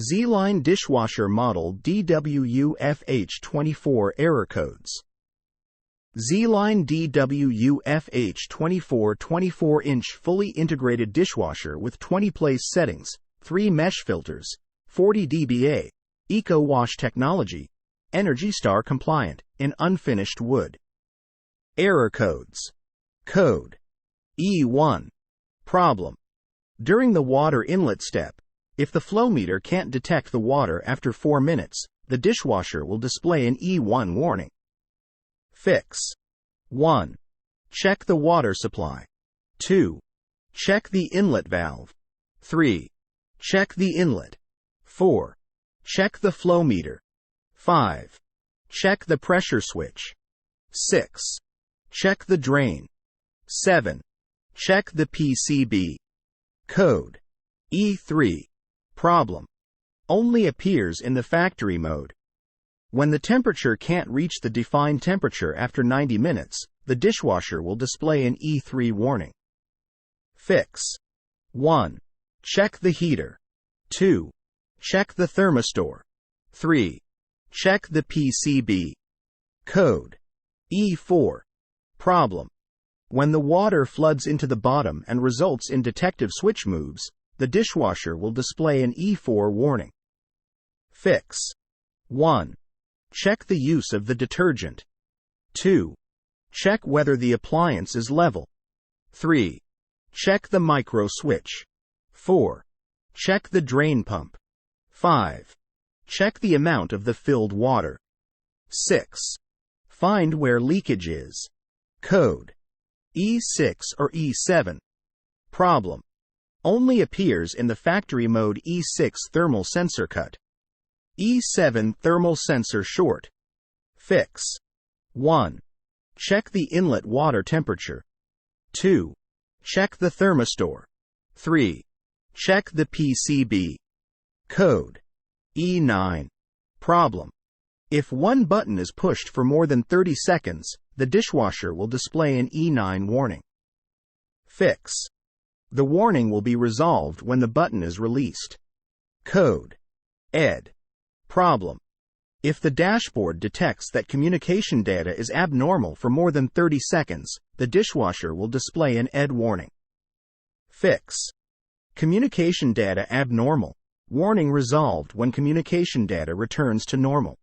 ZLINE dishwasher model DWUFH24 error codes. ZLINE DWUFH24 24-inch fully integrated dishwasher with 20 place settings, 3 mesh filters, 40 dBA, EcoWash technology, Energy Star compliant, in unfinished wood. Error codes. Code E1. Problem. During the water inlet step, if the flow meter can't detect the water after 4 minutes, the dishwasher will display an E1 warning. Fix. 1. Check the water supply. 2. Check the inlet valve. 3. Check the inlet. 4. Check the flow meter. 5. Check the pressure switch. 6. Check the drain. 7. Check the PCB. Code E3. Problem. Only appears in the factory mode. When the temperature can't reach the defined temperature after 90 minutes, the dishwasher will display an E3 warning. Fix. 1. Check the heater. 2. Check the thermistor. 3. Check the PCB. Code E4. Problem. When the water floods into the bottom and results in detective switch moves, the dishwasher will display an E4 warning. Fix. 1. Check the use of the detergent. 2. Check whether the appliance is level. 3. Check the micro switch. 4. Check the drain pump. 5. Check the amount of the filled water. 6. Find where leakage is. Code E6 or E7. Problem. Only appears in the factory mode E6 thermal sensor cut. E7 thermal sensor short. Fix. 1. Check the inlet water temperature. 2. Check the thermistor. 3. Check the PCB. Code E9. Problem. If one button is pushed for more than 30 seconds, the dishwasher will display an E9 warning. Fix. The warning will be resolved when the button is released. Code ED. Problem. If the dashboard detects that communication data is abnormal for more than 30 seconds, the dishwasher will display an ED warning. Fix. Communication data abnormal. Warning resolved when communication data returns to normal.